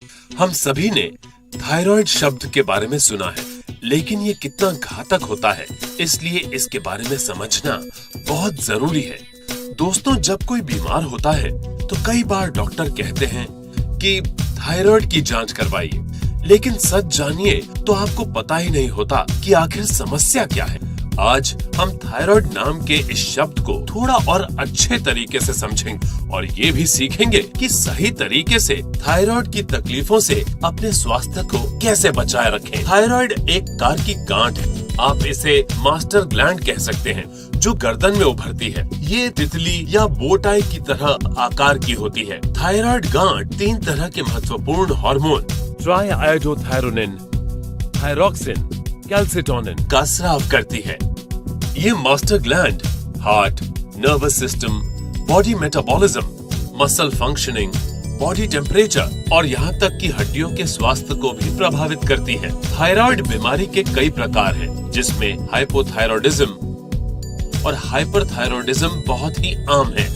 हम सभी ने थायराइड शब्द के बारे में सुना है, लेकिन ये कितना घातक होता है, इसलिए इसके बारे में समझना बहुत जरूरी है। दोस्तों, जब कोई बीमार होता है तो कई बार डॉक्टर कहते हैं कि थायराइड की जांच करवाइए, लेकिन सच जानिए तो आपको पता ही नहीं होता कि आखिर समस्या क्या है। आज हम थायराइड नाम के इस शब्द को थोड़ा और अच्छे तरीके से समझेंगे और ये भी सीखेंगे कि सही तरीके से थायराइड की तकलीफों से अपने स्वास्थ्य को कैसे बचाए रखें। थायराइड एक कार की गांठ है, आप इसे मास्टर ग्लैंड कह सकते हैं, जो गर्दन में उभरती है। ये तितली या बोटाई की तरह आकार की होती है। थायराइड गांठ 3 तरह के महत्वपूर्ण हार्मोन ट्राइआयोडोथायरोनिन, थायरोक्सिन, कैल्सिटोनिन का स्राव करती है। ये master gland heart, nervous system, body metabolism, muscle functioning, body temperature और यहाँ तक कि हड्डियों के स्वास्थ्य को भी प्रभावित करती है। थायराइड बीमारी के कई प्रकार हैं, जिसमें हाइपोथायरॉयडिज्म और हाइपरथायरॉयडिज्म बहुत ही आम है।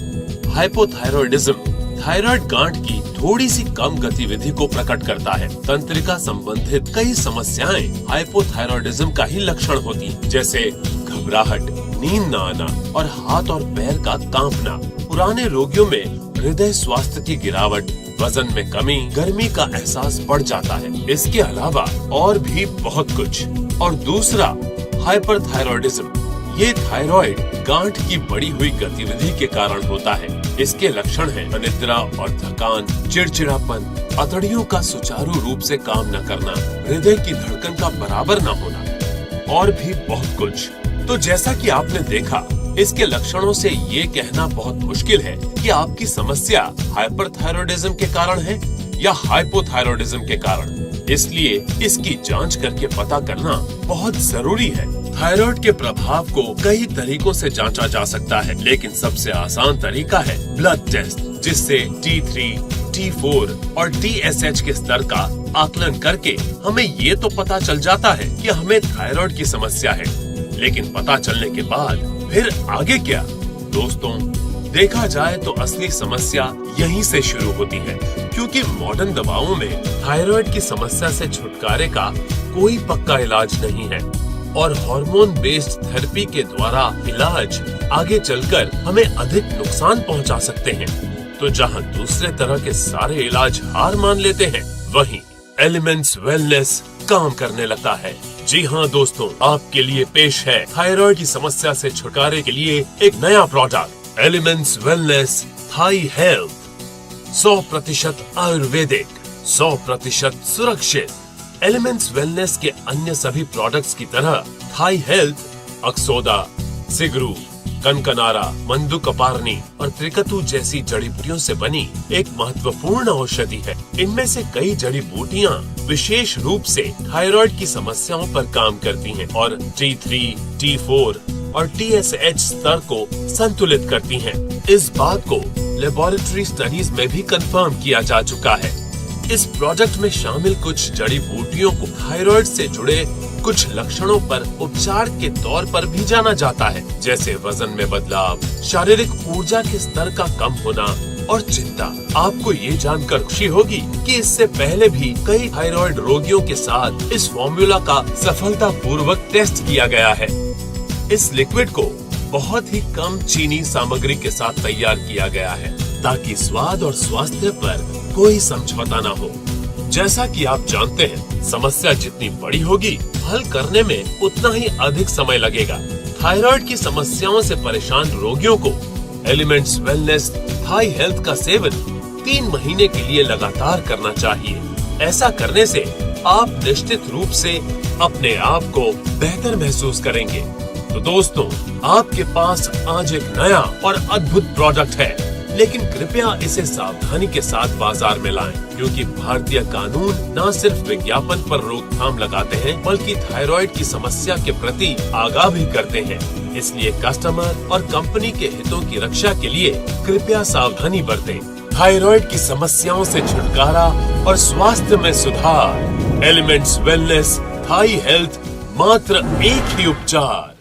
हाइपोथायरॉयडिज्म थायराइड गांठ की थोड़ी सी कम गतिविधि को प्रकट करता है। तंत्रिका संबंधित कई समस्याएं हाइपोथायरॉयडिज्म का ही लक्षण होती हैं, जैसे घबराहट, नींद न आना और हाथ और पैर का कांपना। पुराने रोगियों में हृदय स्वास्थ्य की गिरावट, वजन में कमी, गर्मी का एहसास बढ़ जाता है। इसके अलावा और भी बहुत कुछ। और दूसरा हाइपरथायरॉयडिज्म, ये थायराइड गांठ की बढ़ी हुई गतिविधि के कारण होता है। इसके लक्षण हैं अनिद्रा और थकान, चिड़चिड़ापन, अतड़ियों का सुचारू रूप से काम न करना, हृदय की धड़कन का बराबर न होना और भी बहुत कुछ। तो जैसा कि आपने देखा, इसके लक्षणों से ये कहना बहुत मुश्किल है कि आपकी समस्या हाइपरथायरॉयडिज्म के कारण है या हाइपोथायरॉयडिज्म के कारण। इसलिए इसकी जांच करके पता करना बहुत जरूरी है। थायराइड के प्रभाव को कई तरीकों से जांचा जा सकता है, लेकिन सबसे आसान तरीका है ब्लड टेस्ट, जिससे T3, T4 और TSH के स्तर का आकलन करके हमें ये तो पता चल जाता है कि हमें थायराइड की समस्या है। लेकिन पता चलने के बाद फिर आगे क्या? दोस्तों, देखा जाए तो असली समस्या यहीं से शुरू होती है, क्योंकि मॉडर्न दवाओं में थायराइड की समस्या से छुटकारे का कोई पक्का इलाज नहीं है और हार्मोन बेस्ड थेरेपी के द्वारा इलाज आगे चलकर हमें अधिक नुकसान पहुंचा सकते हैं। तो जहां दूसरे तरह के सारे इलाज हार मान लेते हैं, वहीं एलिमेंट्स वेलनेस काम करने लगता है। जी हाँ दोस्तों, आपके लिए पेश है थायराइड की समस्या से छुटकारे के लिए एक नया प्रोडक्ट, एलिमेंट्स वेलनेस थाई हेल्थ। 100% आयुर्वेदिक, 100% सुरक्षित। एलिमेंट्स वेलनेस के अन्य सभी प्रोडक्ट्स की तरह थाई हेल्थ अक्सोदा, सिगरू, कनकनारा, मंदुकपारनी और त्रिकतु जैसी जड़ी बूटियों से बनी एक महत्वपूर्ण औषधि है। इनमें से कई जड़ी बूटियाँ विशेष रूप से थायराइड की समस्याओं पर काम करती हैं और T3, T4 और TSH स्तर को संतुलित करती हैं। इस बात को लेबोरेटरी स्टडीज में भी कंफर्म किया जा चुका है। इस प्रोडक्ट में शामिल कुछ जड़ी बूटियों को थायराइड से जुड़े कुछ लक्षणों पर उपचार के तौर पर भी जाना जाता है, जैसे वजन में बदलाव, शारीरिक ऊर्जा के स्तर का कम होना और चिंता। आपको ये जानकर खुशी होगी कि इससे पहले भी कई थायराइड रोगियों के साथ इस फॉर्मूला का सफलतापूर्वक टेस्ट किया गया है। इस लिक्विड को बहुत ही कम चीनी सामग्री के साथ तैयार किया गया है, ताकि स्वाद और स्वास्थ्य पर कोई समझौता न हो। जैसा कि आप जानते हैं, समस्या जितनी बड़ी होगी, हल करने में उतना ही अधिक समय लगेगा। थायराइड की समस्याओं से परेशान रोगियों को एलिमेंट्स वेलनेस थाई हेल्थ का सेवन 3 महीने के लिए लगातार करना चाहिए। ऐसा करने से आप निश्चित रूप से अपने आप को बेहतर महसूस करेंगे। तो दोस्तों, आपके पास आज एक नया और अद्भुत प्रोडक्ट है, लेकिन कृपया इसे सावधानी के साथ बाजार में लाएं, क्योंकि भारतीय कानून न सिर्फ विज्ञापन पर रोकथाम लगाते हैं, बल्कि थायराइड की समस्या के प्रति आगाह भी करते हैं। इसलिए कस्टमर और कंपनी के हितों की रक्षा के लिए कृपया सावधानी बरतें। थायराइड की समस्याओं से छुटकारा और स्वास्थ्य में सुधार। एलिमेंट्स वेलनेस थाई हेल्थ, मात्र एक ही उपचार।